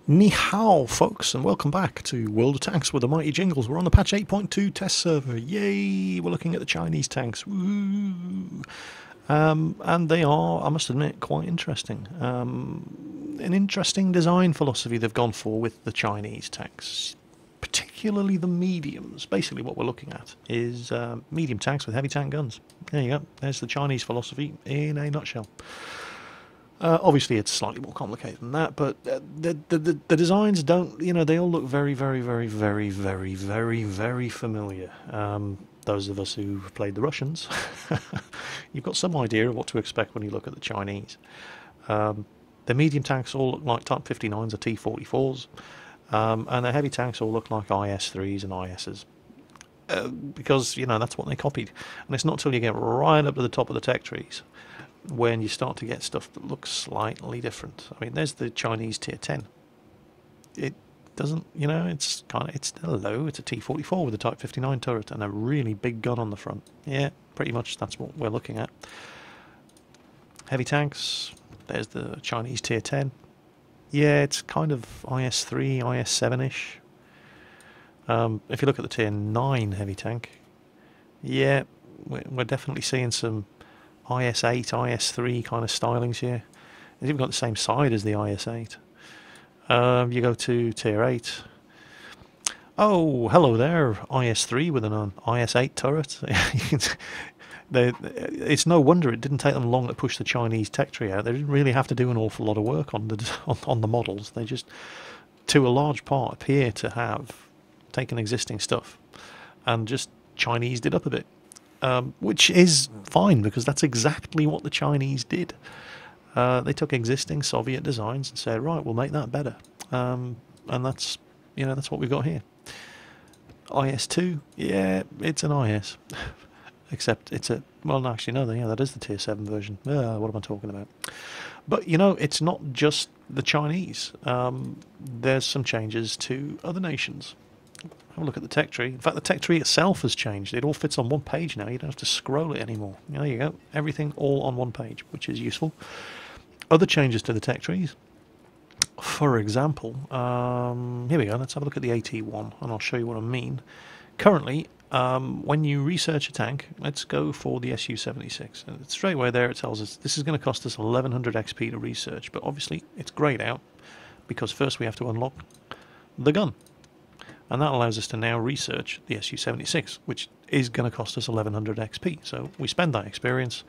Ni hao, folks, and welcome back to World of Tanks with the mighty Jingles. We're on the patch 8.2 test server. Yay! We're looking at the Chinese tanks. Woo! And they are, I must admit, quite interesting. An interesting design philosophy they've gone for with the Chinese tanks, particularly the mediums. Basically what we're looking at is medium tanks with heavy tank guns. There you go. There's the Chinese philosophy in a nutshell. Obviously, it's slightly more complicated than that, but the designs don't, they all look very, very, very, very, very, very, very familiar. Those of us who've played the Russians, you've got some idea of what to expect when you look at the Chinese. The medium tanks all look like Type 59s or T-44s, and the heavy tanks all look like IS-3s and ISs. Because, that's what they copied. And it's not till you get right up to the top of the tech trees when you start to get stuff that looks slightly different. I mean, there's the Chinese Tier 10. It doesn't, it's still low. It's a T-44 with a Type 59 turret and a really big gun on the front. Yeah, pretty much that's what we're looking at. Heavy tanks, there's the Chinese Tier 10. Yeah, it's kind of IS-3, IS-7-ish. If you look at the Tier 9 heavy tank, yeah, we're definitely seeing some IS-8, IS-3 kind of stylings here. It's even got the same side as the IS-8. You go to Tier 8. Oh, hello there, IS-3 with an IS-8 turret. It's no wonder it didn't take them long to push the Chinese Techtree out. They didn't really have to do an awful lot of work on the models. They just, to a large part, appear to have taken existing stuff and just Chinesed it up a bit. Which is fine, because that's exactly what the Chinese did. They took existing Soviet designs and said, right, we'll make that better. And that's what we've got here. IS-2, yeah, it's an IS. Except it's a, well, no, actually, no, yeah, that is the Tier 7 version. What am I talking about? But, it's not just the Chinese. There's some changes to other nations. Have a look at the tech tree. In fact, the tech tree itself has changed. It all fits on one page now. You don't have to scroll it anymore. There you go. Everything all on one page, which is useful. Other changes to the tech trees. For example, here we go. Let's have a look at the AT1, and I'll show you what I mean. Currently, when you research a tank, let's go for the Su-76. And straight away there it tells us this is going to cost us 1100 XP to research, but obviously it's greyed out because first we have to unlock the gun. And that allows us to now research the Su-76, which is going to cost us 1100 XP. So we spend that experience,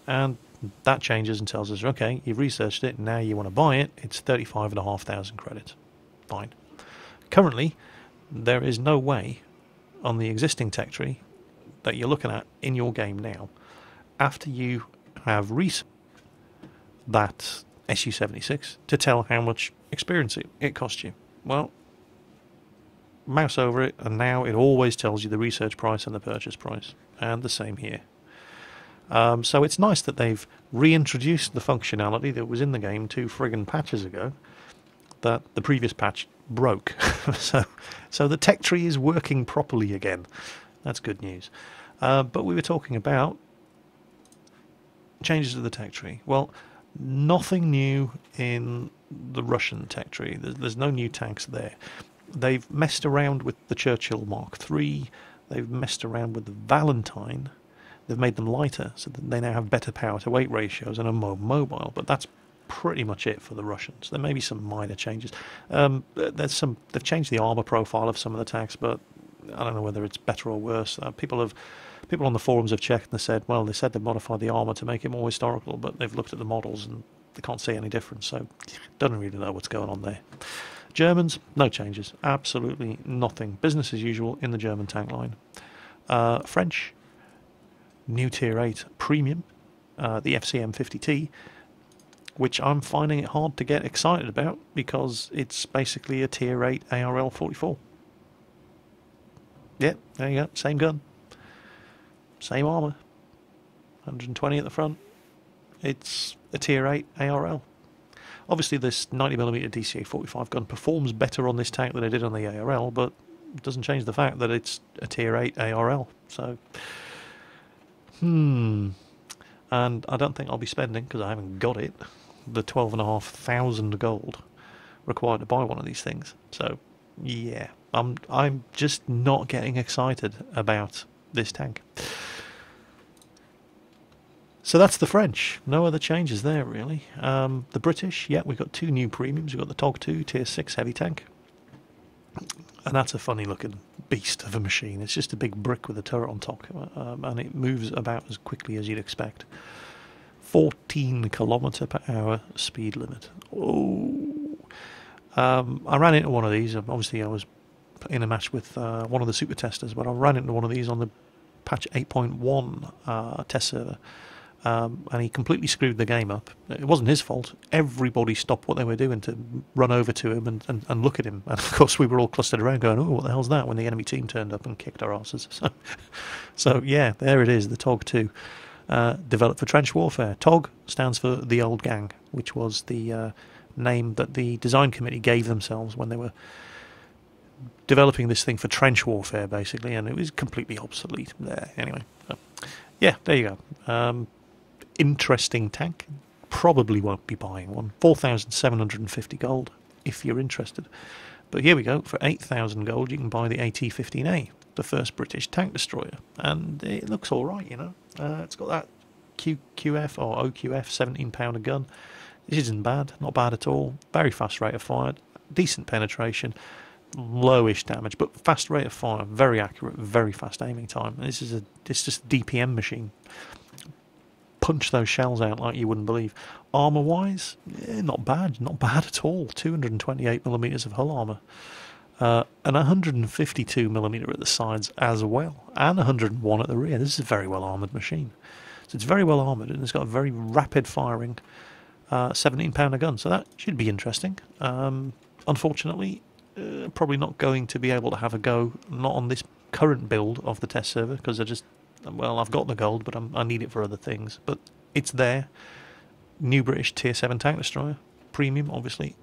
and that changes and tells us, okay, you've researched it, now you want to buy it, it's 35,500 credits. Fine. Currently, there is no way on the existing tech tree that you're looking at in your game now, after you have researched that Su-76, to tell how much experience it cost you. Well, mouse over it, and now it always tells you the research price and the purchase price, and the same here. So it's nice that they've reintroduced the functionality that was in the game 2 friggin' patches ago that the previous patch broke. so the tech tree is working properly again. That's good news. But we were talking about changes to the tech tree. Well, nothing new in the Russian tech tree. There's no new tanks there. They've messed around with the Churchill Mark III. They've messed around with the Valentine. They've made them lighter so that they now have better power-to-weight ratios and are more mobile. But that's pretty much it for the Russians. There may be some minor changes. They've changed the armor profile of some of the tanks, but I don't know whether it's better or worse. People on the forums have checked and said, well, they said they modified the armor to make it more historical, but they've looked at the models and they can't see any difference. So don't really know what's going on there. Germans, no changes. Absolutely nothing. Business as usual in the German tank line. French, new Tier 8 Premium, the FCM50T, which I'm finding it hard to get excited about because it's basically a Tier 8 ARL 44. Yeah, there you go. Same gun. Same armour. 120 at the front. It's a Tier 8 ARL. Obviously, this 90mm DCA-45 gun performs better on this tank than it did on the ARL, but it doesn't change the fact that it's a Tier 8 ARL. So, and I don't think I'll be spending, because I haven't got it, the 12,500 gold required to buy one of these things. So yeah, I'm just not getting excited about this tank. So that's the French. No other changes there, really. The British, yeah, we've got 2 new premiums. We've got the TOG 2 Tier 6 heavy tank. And that's a funny looking beast of a machine. It's just a big brick with a turret on top. And it moves about as quickly as you'd expect. 14 kilometre per hour speed limit. Oh. I ran into one of these. Obviously, I was in a match with one of the super testers, but I ran into one of these on the patch 8.1 test server. And he completely screwed the game up. It wasn't his fault. Everybody stopped what they were doing to run over to him and look at him. And of course, we were all clustered around going, "Oh, what the hell's that?" when the enemy team turned up and kicked our asses. So yeah, there it is, the TOG 2. Developed for trench warfare. TOG stands for the Old Gang, which was the name that the design committee gave themselves when they were developing this thing for trench warfare, basically, and it was completely obsolete there. Anyway, so, yeah, there you go. Interesting tank. Probably won't be buying one. 4,750 gold if you're interested. But here we go. For 8,000 gold, you can buy the AT-15A, the first British tank destroyer, and it looks all right. You know, it's got that QQF or OQF 17-pounder gun. It isn't bad, not bad at all. Very fast rate of fire, decent penetration, lowish damage, but fast rate of fire, very accurate, very fast aiming time. It's just a DPM machine. Punch those shells out like you wouldn't believe. Armour wise, not bad at all. 228mm of hull armour, and 152mm at the sides as well, and 101 at the rear. This is a very well armoured machine. So it's very well armoured, and it's got a very rapid firing 17-pounder gun. So that should be interesting. Unfortunately, probably not going to be able to have a go, not on this current build of the test server, because I've got the gold, but I need it for other things. But it's there. New British Tier 7 tank destroyer, premium, obviously,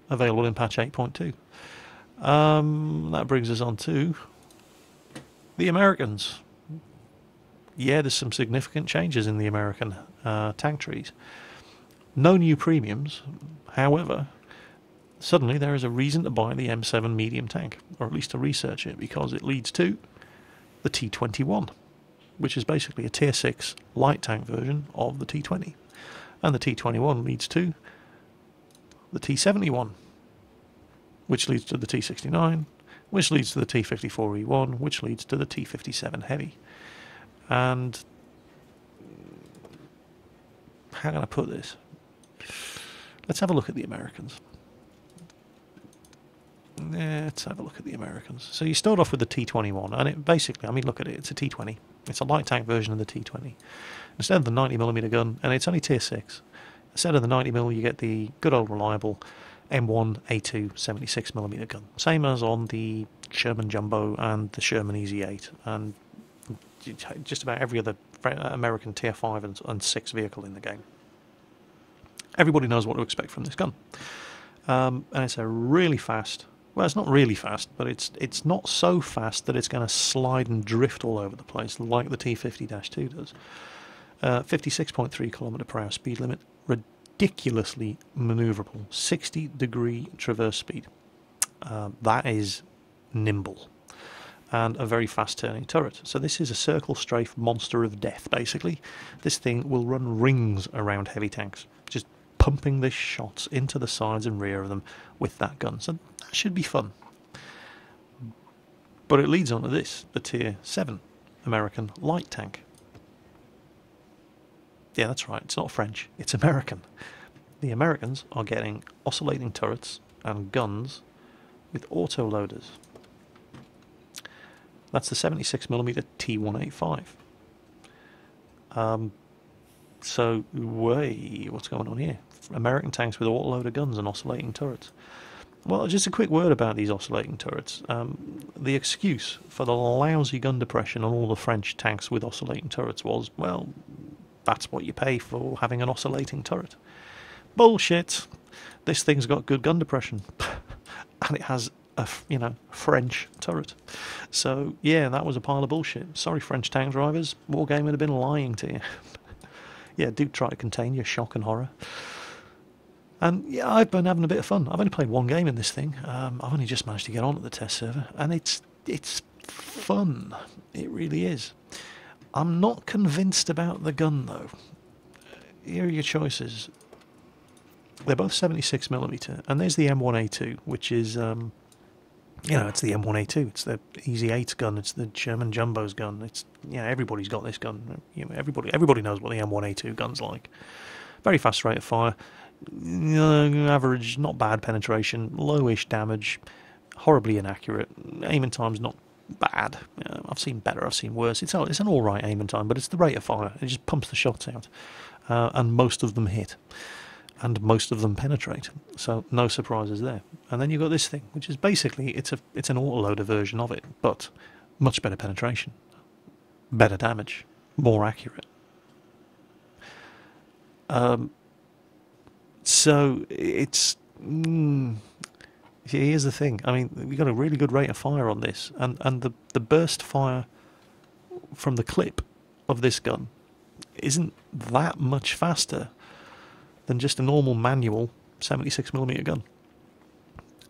available in patch 8.2. That brings us on to the Americans. Yeah, there's some significant changes in the American tank trees. No new premiums, however. Suddenly there is a reason to buy the M7 medium tank, or at least to research it, because it leads to the T21, which is basically a Tier 6 light tank version of the T20. And the T21 leads to the T71, which leads to the T69, which leads to the T54E1, which leads to the T57 Heavy. And how can I put this? Let's have a look at the Americans. Let's have a look at the Americans. So you start off with the T21, and it basically, I mean, look at it, it's a T20. It's a light tank version of the T20. Instead of the 90mm gun, and it's only Tier 6, instead of the 90mm, you get the good old reliable M1 A2 76mm gun. Same as on the Sherman Jumbo and the Sherman Easy 8, and just about every other American Tier 5 and 6 vehicle in the game. Everybody knows what to expect from this gun. And it's a really fast... Well, it's not really fast, but it's not so fast that it's going to slide and drift all over the place like the T50-2 does. 56.3 km/h speed limit, ridiculously manoeuvrable, 60-degree traverse speed. That is nimble, and a very fast-turning turret. So this is a circle strafe monster of death, basically. This thing will run rings around heavy tanks, just pumping the shots into the sides and rear of them with that gun. So that should be fun. But it leads on to this, the Tier 7 American light tank. Yeah, that's right, it's not French, it's American. The Americans are getting oscillating turrets and guns with autoloaders. That's the 76mm T185. So, what's going on here? American tanks with autoloader guns and oscillating turrets. Well, just a quick word about these oscillating turrets. The excuse for the lousy gun depression on all the French tanks with oscillating turrets was, well, that's what you pay for having an oscillating turret. Bullshit! This thing's got good gun depression. And it has a, French turret. So, yeah, that was a pile of bullshit. Sorry, French tank drivers. Wargaming would have been lying to you. Yeah, do try to contain your shock and horror. And yeah, I've been having a bit of fun. I've only played one game in this thing. I've only just managed to get on at the test server, and it's fun. It really is. I'm not convinced about the gun though. Here are your choices. They're both 76mm, and there's the M1A2, which is it's the M1A2. It's the Easy 8 gun. It's the German Jumbo's gun. It's everybody's got this gun. Everybody knows what the M1A2 gun's like. Very fast rate of fire. Average, not bad penetration, lowish damage, horribly inaccurate. Aiming time's not bad. I've seen better, I've seen worse. It's an alright aiming time, but it's the rate of fire. It just pumps the shots out. And most of them hit. And most of them penetrate. So no surprises there. And then you've got this thing, which is basically, it's an autoloader version of it, but much better penetration. Better damage. More accurate. So it's here's the thing. I mean, we got a really good rate of fire on this, and the burst fire from the clip of this gun isn't that much faster than just a normal manual 76mm gun.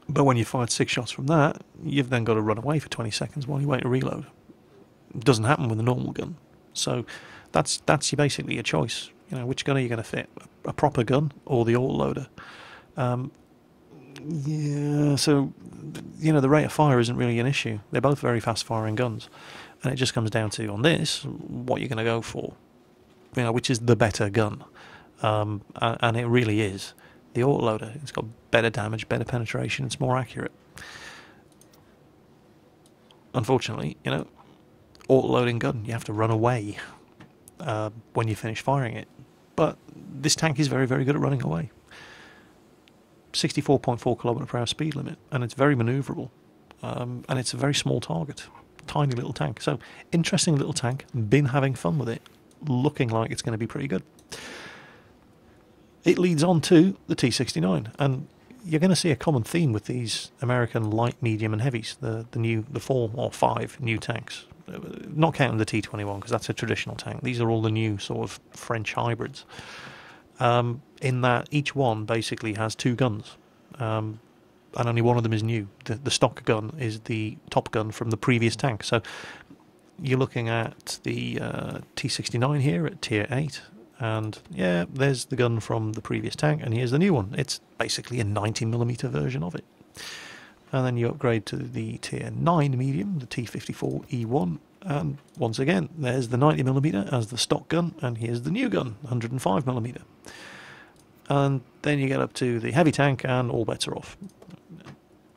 But when you fired 6 shots from that, you've then got to run away for 20 seconds while you wait to reload. It doesn't happen with a normal gun. So that's basically your choice. Which gun are you going to fit? A proper gun or the autoloader? So the rate of fire isn't really an issue. They're both very fast firing guns, and it just comes down to, on this, what you're going to go for. Which is the better gun, and it really is the autoloader. It's got better damage, better penetration. It's more accurate. Unfortunately, autoloading gun, you have to run away when you finish firing it. But this tank is very, very good at running away. 64.4 km/h speed limit, and it's very manoeuvrable. And it's a very small target. Tiny little tank. So, interesting little tank. Been having fun with it. Looking like it's going to be pretty good. It leads on to the T69, and you're going to see a common theme with these American light, medium and heavies, the 4 or 5 new tanks. Not counting the T21, because that's a traditional tank. These are all the new sort of French hybrids. In that each one basically has 2 guns, and only one of them is new. The stock gun is the top gun from the previous tank. So you're looking at the T69 here at tier 8, and yeah, there's the gun from the previous tank, and here's the new one. It's basically a 90mm version of it. And then you upgrade to the tier 9 medium, the T54E1, and once again, there's the 90mm as the stock gun, and here's the new gun, 105mm. And then you get up to the heavy tank, and all bets are off.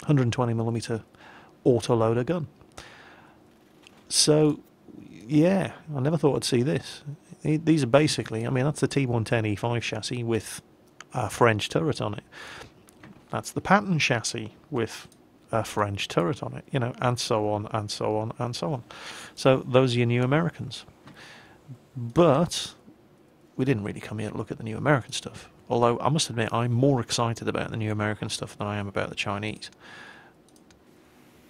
120mm autoloader gun. So, yeah, I never thought I'd see this. These are basically, that's the T110E5 chassis with a French turret on it. That's the Patton chassis with a French turret on it, and so on, and so on, and so on. So those are your new Americans. But we didn't really come here to look at the new American stuff. Although, I must admit, I'm more excited about the new American stuff than I am about the Chinese.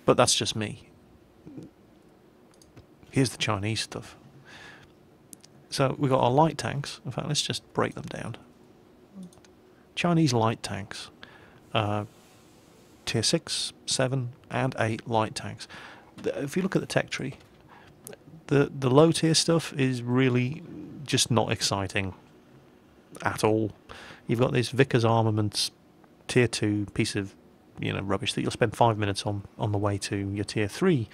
But that's just me. Here's the Chinese stuff. So we've got our light tanks. In fact, let's just break them down. Chinese light tanks. Tier 6, 7 and 8 light tanks. If you look at the Techtree, the low tier stuff is really just not exciting at all. You've got this Vickers Armaments tier 2 piece of rubbish that you'll spend 5 minutes on the way to your tier 3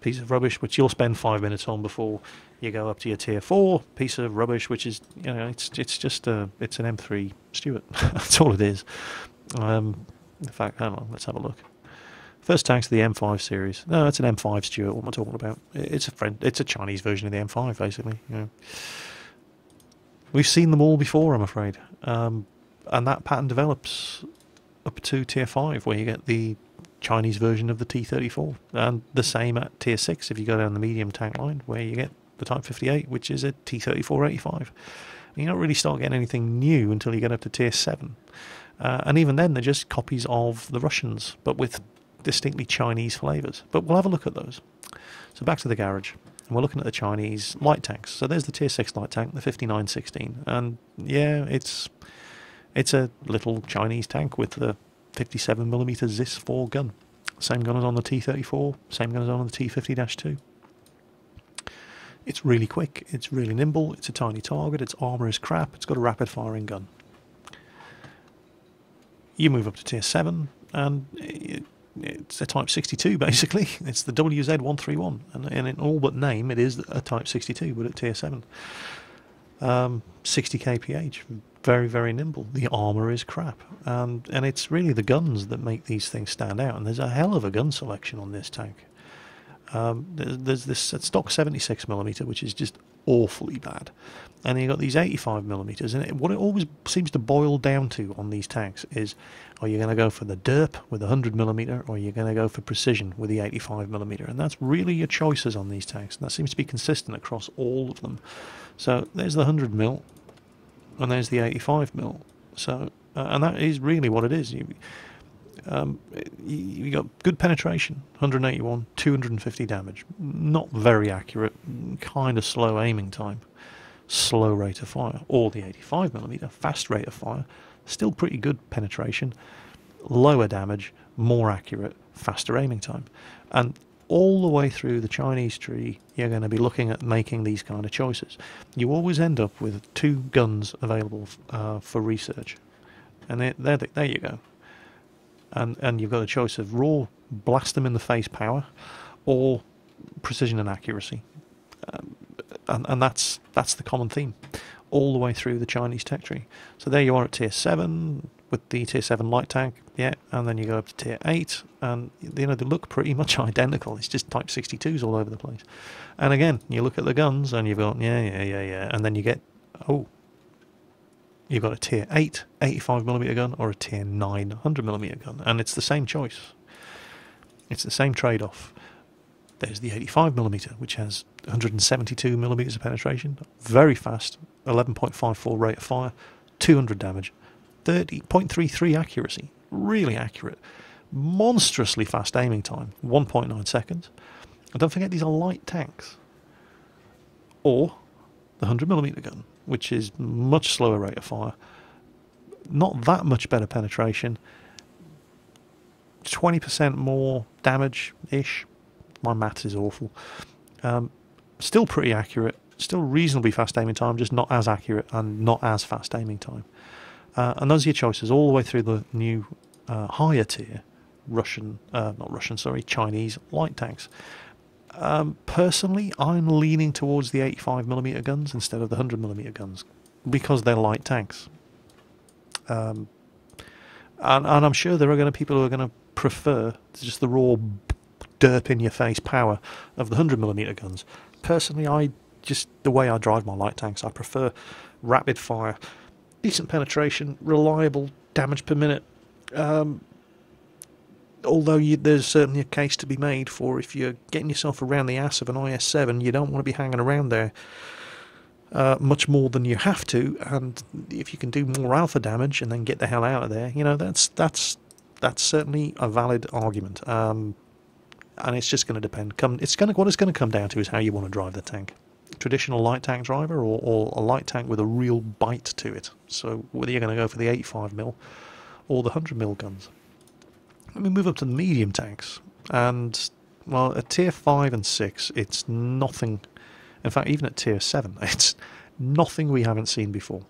piece of rubbish, which you'll spend 5 minutes on before you go up to your tier 4 piece of rubbish, which is it's just it's an M3 Stuart. That's all it is. In fact, hang on, let's have a look. First tank's the M5 series. No, it's an M5 Stuart. What am I talking about? It's a Chinese version of the M5, basically. We've seen them all before, I'm afraid. And that pattern develops up to tier 5, where you get the Chinese version of the T34, and the same at tier 6 if you go down the medium tank line, where you get the Type 58, which is a T34-85. You don't really start getting anything new until you get up to tier 7. And even then, they're just copies of the Russians, but with distinctly Chinese flavours. But we'll have a look at those. So back to the garage, and we're looking at the Chinese light tanks. So there's the tier 6 light tank, the 5916, and yeah, it's It's a little Chinese tank with the 57mm Zis 4 gun. Same gun as on the T-34, same gun as on the T-50-2. It's really quick, it's really nimble, it's a tiny target, its armour is crap, it's got a rapid firing gun. You move up to Tier 7 and it's a Type 62 basically. It's the WZ-131, and in all but name it is a Type 62, but at Tier 7. 60 kph, very, very nimble. The armour is crap, and it's really the guns that make these things stand out, and there's a hell of a gun selection on this tank. There's this stock 76mm, which is just awfully bad, and you've got these 85mm, and what it always seems to boil down to on these tanks is, are you going to go for the derp with the 100mm, or are you going to go for precision with the 85mm? And that's really your choices on these tanks, and that seems to be consistent across all of them. So there's the 100mm, and there's the 85mm. So and that is really what it is. You got good penetration, 181, 250 damage, not very accurate, kind of slow aiming time, slow rate of fire. Or the 85mm, fast rate of fire, still pretty good penetration, lower damage, more accurate, faster aiming time. And all the way through the Chinese tree, you're going to be looking at making these kind of choices. You always end up with two guns available for research, and there you go. And you've got a choice of raw, blast them in the face power, or precision and accuracy, and that's the common theme all the way through the Chinese Techtree. So there you are at Tier 7 with the Tier 7 light tank, yeah, and then you go up to Tier 8, and they look pretty much identical. It's just Type 62s all over the place. And again, you look at the guns, and you've got yeah, and then you get you've got a Tier 8 85mm gun or a Tier 9 100mm gun, and it's the same choice. It's the same trade-off. There's the 85mm, which has 172mm of penetration, very fast, 11.54 rate of fire, 200 damage, 30.33 accuracy, really accurate, monstrously fast aiming time, 1.9 seconds. And don't forget, these are light tanks. Or the 100mm gun, which is much slower rate of fire, not that much better penetration, 20% more damage-ish. My maths is awful. Still pretty accurate, still reasonably fast aiming time, just not as accurate and not as fast aiming time. And those are your choices all the way through the new higher tier Chinese light tanks. Personally, I'm leaning towards the 85mm guns instead of the 100mm guns because they're light tanks. And I'm sure there are going to people who are going to prefer just the raw derp in your face power of the 100mm guns. Personally, the way I drive my light tanks, I prefer rapid fire, decent penetration, reliable damage per minute. Although there's certainly a case to be made for if you're getting yourself around the ass of an IS-7, you don't want to be hanging around there much more than you have to, and if you can do more alpha damage and then get the hell out of there, that's certainly a valid argument. And it's just going to depend. What it's going to come down to is how you want to drive the tank. Traditional light tank driver or a light tank with a real bite to it. So whether you're going to go for the 85mm or the 100mm guns. Let me move up to the medium tanks, and well, at Tier 5 and 6, it's nothing. In fact, even at Tier 7, it's nothing we haven't seen before.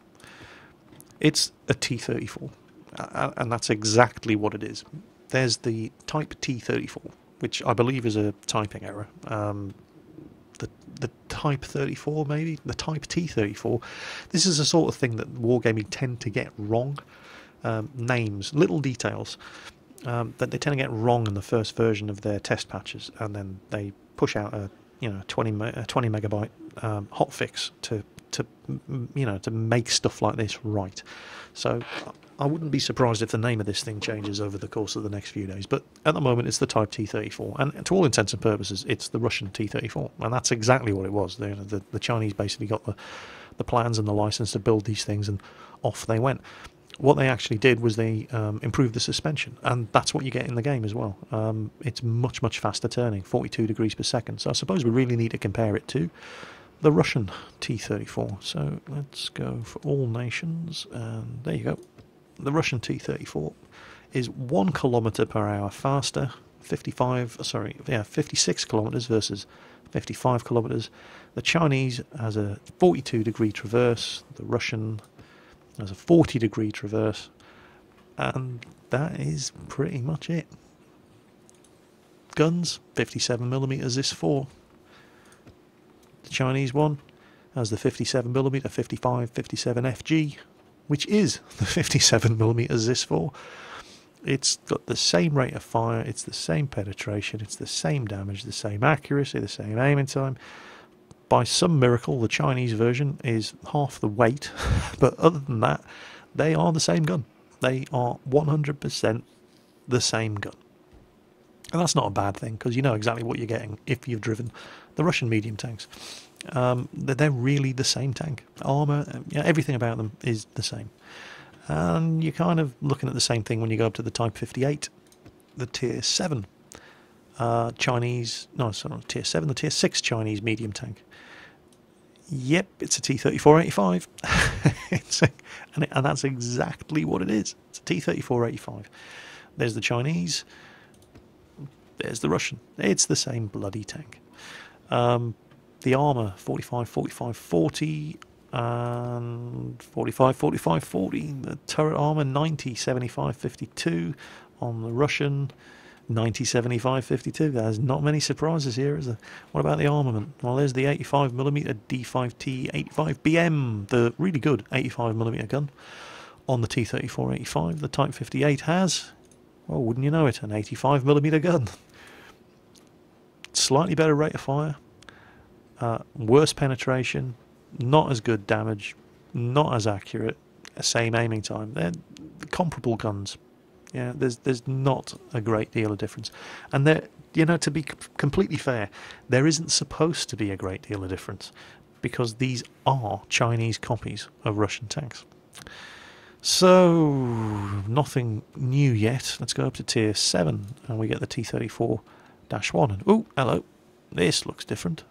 It's a T-34, and that's exactly what it is. There's the Type T-34, which I believe is a typing error. The Type 34, maybe? The Type T-34. This is the sort of thing that Wargaming tend to get wrong. Names, little details. That they tend to get wrong in the first version of their test patches, and then they push out a 20 megabyte hotfix to make stuff like this right. So I wouldn't be surprised if the name of this thing changes over the course of the next few days. But at the moment, it's the Type T-34, and to all intents and purposes, it's the Russian T-34, and that's exactly what it was. The Chinese basically got the plans and the license to build these things, and off they went. What they actually did was they improved the suspension, and that's what you get in the game as well. It's much, much faster turning, 42 degrees per second. So I suppose we really need to compare it to the Russian T-34. So let's go for all nations, and there you go. the Russian T-34 is 1 kilometre per hour faster, 56 kilometres versus 55 kilometres. The Chinese has a 42-degree traverse, the Russian has a 40-degree traverse, and that is pretty much it. Guns, 57mm IS-4. The Chinese one has the 57mm 55, 57 FG, which is the 57mm IS-4. It's got the same rate of fire, it's the same penetration, it's the same damage, the same accuracy, the same aiming time. By some miracle, the Chinese version is half the weight, but other than that, they are the same gun. They are 100% the same gun. And that's not a bad thing, because you know exactly what you're getting if you've driven the Russian medium tanks. They're really the same tank. Armour, everything about them is the same. And you're kind of looking at the same thing when you go up to the Type 58, the Tier 7 Chinese, no, sorry, Tier 7, the Tier 6 Chinese medium tank. Yep, it's a T-34-85. And that's exactly what it is. It's a T-34-85. There's the Chinese, there's the Russian. It's the same bloody tank. The armour, 45, 45, 40, and 45, 45, 40. The turret armour, 90, 75, 52. On the Russian, 90, 75, 52. There's not many surprises here, is there? What about the armament? Well, there's the 85mm D5T 85BM, the really good 85mm gun. On the T-34-85, the Type 58 has, well, wouldn't you know it, an 85mm gun. Slightly better rate of fire, worse penetration, not as good damage, not as accurate, same aiming time. They're comparable guns. Yeah, there's not a great deal of difference. And there, to be completely fair, there isn't supposed to be a great deal of difference, because these are Chinese copies of Russian tanks. So, nothing new yet. Let's go up to Tier 7, and we get the T-34-1. And, oh, hello, this looks different.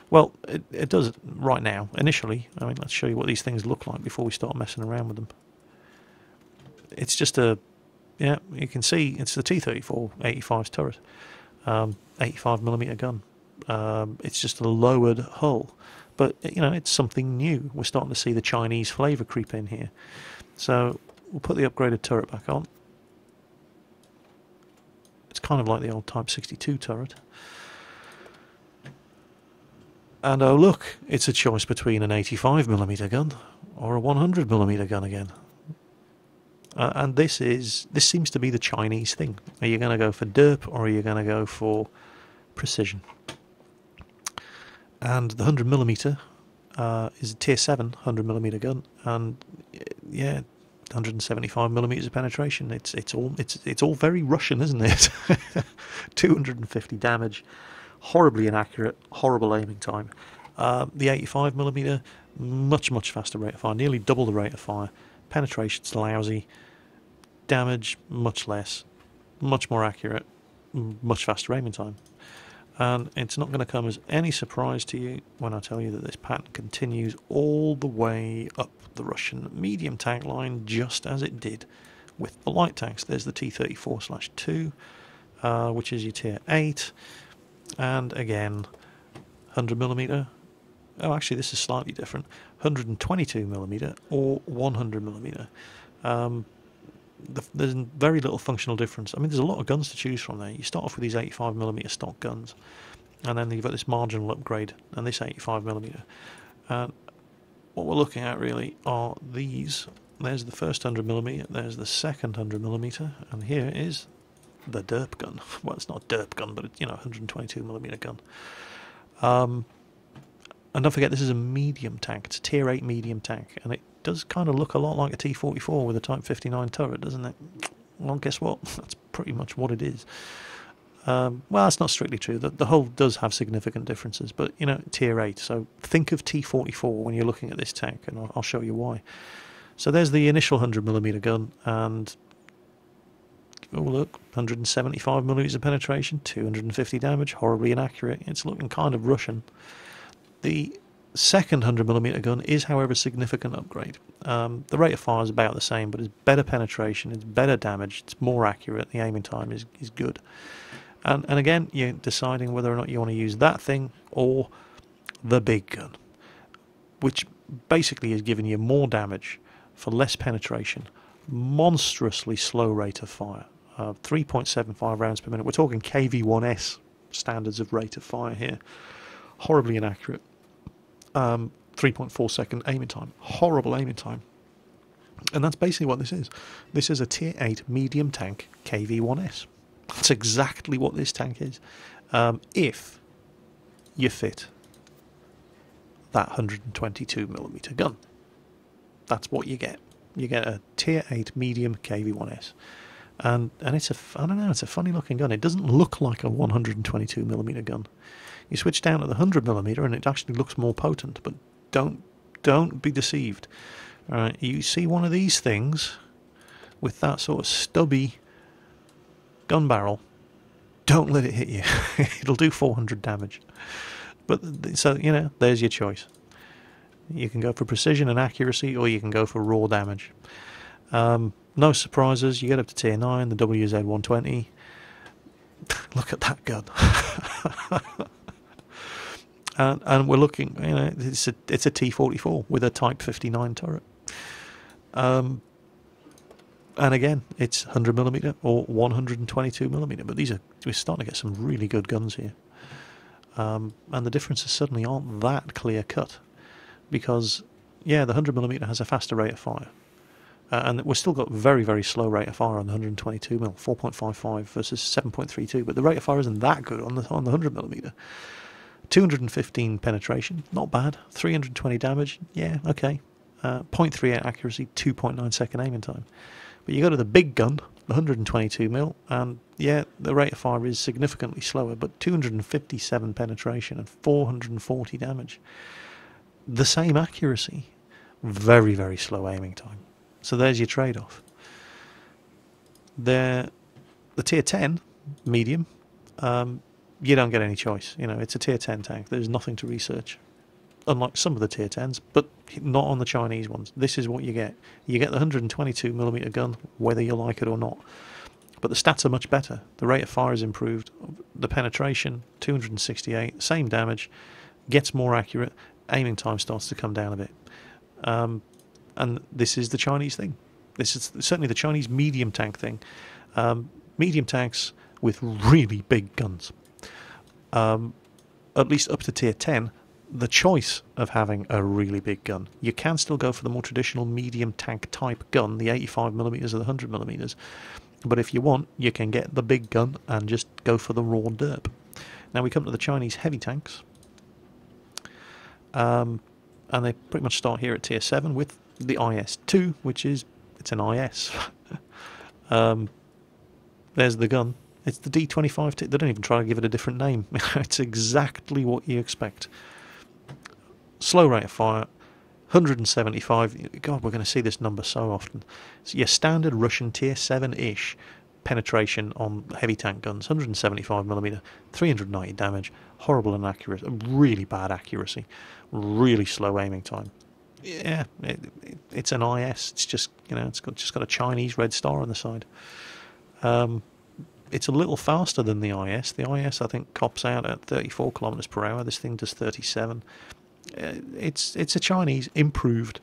Well, it does right now, initially. I mean, let's show you what these things look like before we start messing around with them. It's just a, yeah, you can see it's the T-34-85's turret. 85mm gun. It's just a lowered hull. But, it's something new. We're starting to see the Chinese flavour creep in here. So, we'll put the upgraded turret back on. It's kind of like the old Type 62 turret. And oh look, it's a choice between an 85mm gun or a 100mm gun again. And this seems to be the Chinese thing. Are you going to go for derp, or are you going to go for precision? And the 100mm is a Tier 7 100mm gun, and yeah, 175mm of penetration. It's all very Russian, isn't it? 250 damage. Horribly inaccurate, horrible aiming time. The 85mm, much faster rate of fire, nearly double the rate of fire. Penetration's lousy. Damage, much less. Much more accurate, much faster aiming time. And it's not going to come as any surprise to you when I tell you that this pattern continues all the way up the Russian medium tank line, just as it did with the light tanks. There's the T-34/2, which is your Tier 8. And again, 100mm. Oh, actually, this is slightly different. 122mm or 100mm. There's very little functional difference. I mean, there's a lot of guns to choose from there. You start off with these 85mm stock guns, and then you've got this marginal upgrade and this 85mm. And what we're looking at really are these. There's the first 100mm, there's the second 100mm, and here is the derp gun. Well, it's not a derp gun, but it's, 122mm gun. And don't forget, this is a medium tank. It's a Tier 8 medium tank, and it does kind of look a lot like a T-44 with a Type 59 turret, doesn't it? Well, guess what? That's pretty much what it is. Well, that's not strictly true. The hull does have significant differences, but, Tier 8. So think of T-44 when you're looking at this tank, and I'll show you why. So there's the initial 100mm gun, and oh look, 175mm of penetration, 250 damage, horribly inaccurate. It's looking kind of Russian. The Second 100mm gun is, however, a significant upgrade. The rate of fire is about the same, but it's better penetration, it's better damage, it's more accurate, the aiming time is good. And again, you're deciding whether or not you want to use that thing or the big gun, which basically is giving you more damage for less penetration, monstrously slow rate of fire, 3.75 rounds per minute. We're talking KV-1S standards of rate of fire here. Horribly inaccurate. 3.4 second aiming time. Horrible aiming time. And that's basically what this is. This is a Tier 8 medium tank KV-1S. That's exactly what this tank is. If you fit that 122mm gun. That's what you get. You get a Tier 8 medium KV-1S. And it's I don't know, it's a funny looking gun. It doesn't look like a 122mm gun. You switch down to the 100mm and it actually looks more potent, but don't be deceived. You see one of these things with that sort of stubby gun barrel, don't let it hit you. It'll do 400 damage. But so, you know, there's your choice. You can go for precision and accuracy, or you can go for raw damage. No surprises. You get up to Tier 9, the WZ-120. Look at that gun. And we're looking, you know, it's a T-44 with a Type 59 turret. And again, it's 100mm or 122mm. But we're starting to get some really good guns here. And the differences suddenly aren't that clear cut. Because, yeah, the 100mm has a faster rate of fire. And we've still got very, very slow rate of fire on the 122mm, 4.55 versus 7.32. But the rate of fire isn't that good on the 100mm. 215 penetration, not bad. 320 damage, yeah, okay. 0.38 accuracy, 2.9 second aiming time. But you go to the big gun, the 122mm, and yeah, the rate of fire is significantly slower, but 257 penetration and 440 damage. The same accuracy, very, very slow aiming time. So there's your trade-off. The Tier 10 medium, you don't get any choice. You know, it's a Tier 10 tank. There's nothing to research. Unlike some of the Tier 10s, but not on the Chinese ones. This is what you get. You get the 122mm gun, whether you like it or not. But the stats are much better. The rate of fire is improved. The penetration, 268, same damage, gets more accurate. Aiming time starts to come down a bit. And this is the Chinese thing. This is certainly the Chinese medium tank thing. Medium tanks with really big guns. At least up to Tier 10, the choice of having a really big gun. You can still go for the more traditional medium tank type gun, the 85mm or the 100mm. But if you want, you can get the big gun and just go for the raw derp. Now we come to the Chinese heavy tanks. And they pretty much start here at Tier 7 with the IS-2, which is, it's an IS. There's the gun. It's the D25. They don't even try to give it a different name. It's exactly what you expect. Slow rate of fire, 175. God, we're going to see this number so often. So your standard Russian Tier 7-ish penetration on heavy tank guns, 175mm, 390 damage, horrible inaccuracy, really bad accuracy, really slow aiming time. Yeah, it's an IS. It's just, you know, it's just got a Chinese red star on the side. It's a little faster than the IS. The IS, I think, cops out at 34 kilometers per hour. This thing does 37. It's a Chinese improved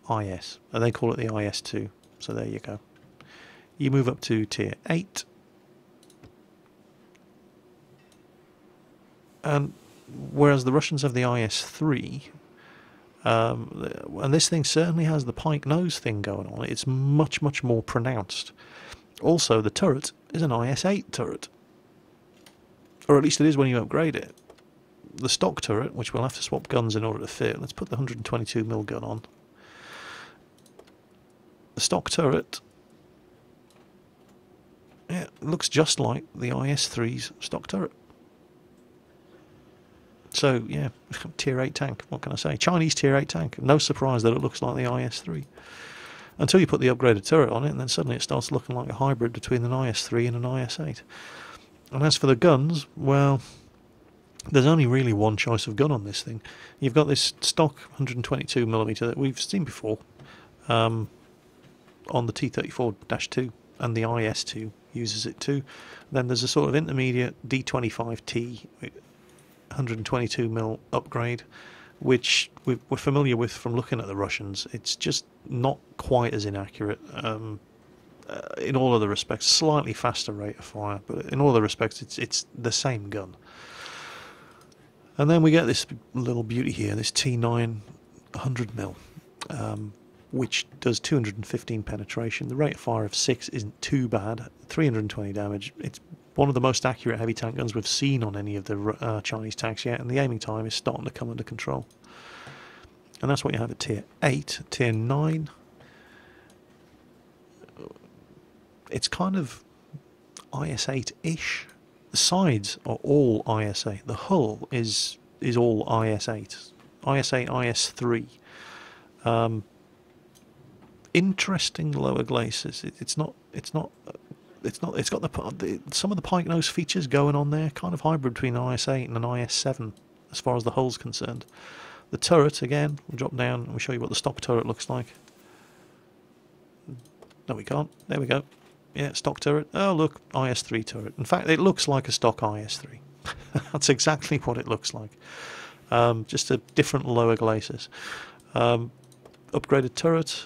IS, and they call it the IS-2. So there you go. You move up to Tier 8, and whereas the Russians have the IS-3, and this thing certainly has the pike nose thing going on. It's much, much more pronounced. Also, the turret is an IS-8 turret, or at least it is when you upgrade it. The stock turret, which we'll have to swap guns in order to fit. Let's put the 122mm gun on. The stock turret, yeah, looks just like the IS-3's stock turret. So, yeah, Tier 8 tank, what can I say? Chinese Tier 8 tank. No surprise that it looks like the IS-3. Until you put the upgraded turret on it, and then suddenly it starts looking like a hybrid between an IS-3 and an IS-8. And as for the guns, well, there's only really one choice of gun on this thing. You've got this stock 122mm that we've seen before on the T34-2, and the IS2 uses it too. Then there's a sort of intermediate D25T 122mm upgrade, which we're familiar with from looking at the Russians. It's just not quite as inaccurate in all other respects. Slightly faster rate of fire, but in all other respects it's the same gun. And then we get this little beauty here, this T9 100mm, which does 215 penetration. The rate of fire of 6 isn't too bad, 320 damage. It's one of the most accurate heavy tank guns we've seen on any of the Chinese tanks yet, and the aiming time is starting to come under control. And that's what you have at Tier 8. Tier 9, it's kind of IS-8-ish. The sides are all IS-8. The hull is all IS-8. IS-8, IS-3. Interesting lower glacis. It's got some of the pike nose features going on there. Kind of hybrid between an IS-8 and an IS-7 as far as the hull's concerned. The turret, again, we'll drop down and we'll show you what the stock turret looks like. No, we can't. There we go. Yeah, stock turret. Oh, look, IS-3 turret. In fact, it looks like a stock IS-3. That's exactly what it looks like. Just a different lower glacis. Upgraded turret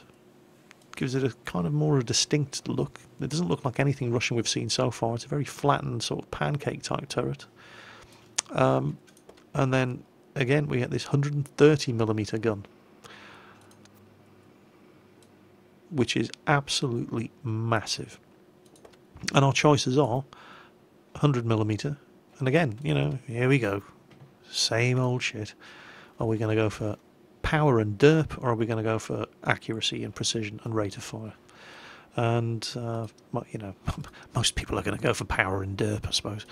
gives it a kind of more a distinct look. It doesn't look like anything Russian we've seen so far. It's a very flattened sort of pancake type turret. And then again we get this 130mm gun, which is absolutely massive. And our choices are 100mm, and again, you know, here we go, same old shit. Are we going to go for power and derp, or are we going to go for accuracy and precision and rate of fire? And you know, most people are going to go for power and derp, I suppose,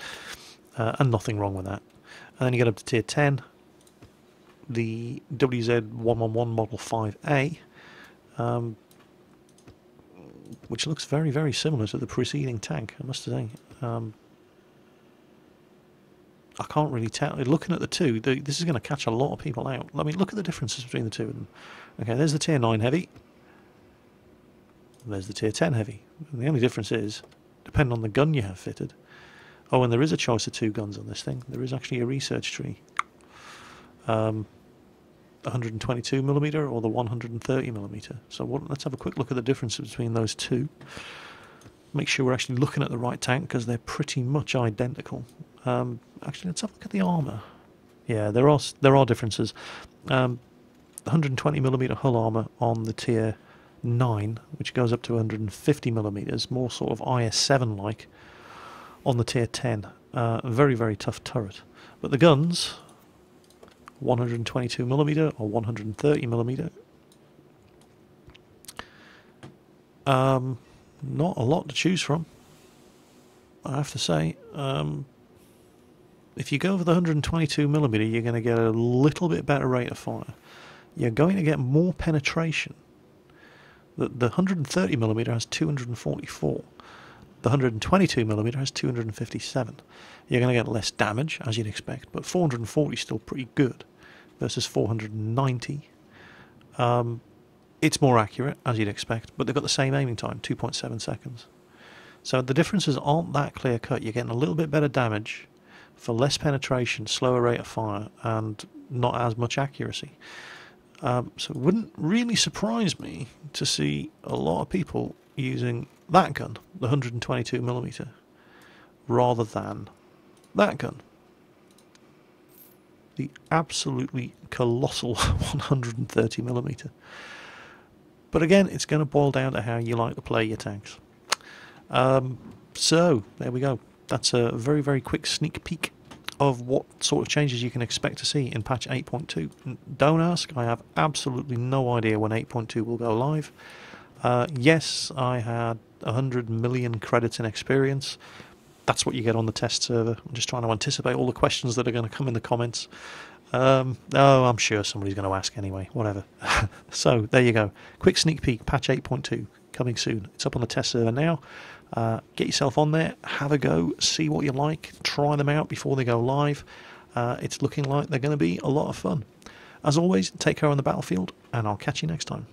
and nothing wrong with that. And then you get up to Tier 10, the WZ111 Model 5A, which looks very, very similar to the preceding tank, I must say. I can't really tell. Looking at the two, this is going to catch a lot of people out. I mean, look at the differences between the two of them. Okay, there's the Tier 9 Heavy. There's the Tier 10 Heavy. And the only difference is, depending on the gun you have fitted. Oh, and there is a choice of two guns on this thing. There is actually a research tree. 122mm or the 130mm. So let's have a quick look at the differences between those two. Make sure we're actually looking at the right tank, because they're pretty much identical. Actually, let's have a look at the armour. Yeah, there are differences. 120mm hull armour on the Tier 9, which goes up to 150mm, more sort of IS-7 like on the Tier 10. Very, very tough turret. But the guns, 122mm or 130mm, not a lot to choose from, I have to say. If you go for the 122mm, you're going to get a little bit better rate of fire. You're going to get more penetration. The 130mm has 244. The 122mm has 257. You're going to get less damage, as you'd expect, but 440 is still pretty good versus 490. It's more accurate, as you'd expect, but they've got the same aiming time, 2.7 seconds. So the differences aren't that clear cut. You're getting a little bit better damage for less penetration, slower rate of fire, and not as much accuracy. So it wouldn't really surprise me to see a lot of people using that gun, the 122mm, rather than that gun, the absolutely colossal 130mm. But again, it's going to boil down to how you like to play your tanks. So there we go. That's a very, very quick sneak peek of what sort of changes you can expect to see in patch 8.2. Don't ask, I have absolutely no idea when 8.2 will go live. Yes, I had 100 million credits in experience. That's what you get on the test server. I'm just trying to anticipate all the questions that are going to come in the comments. Oh, I'm sure somebody's going to ask anyway, whatever. So there you go, quick sneak peek, patch 8.2 coming soon. It's up on the test server now. Get yourself on there, have a go, see what you like, try them out before they go live. it's looking like they're going to be a lot of fun. As always, take care on the battlefield, and I'll catch you next time.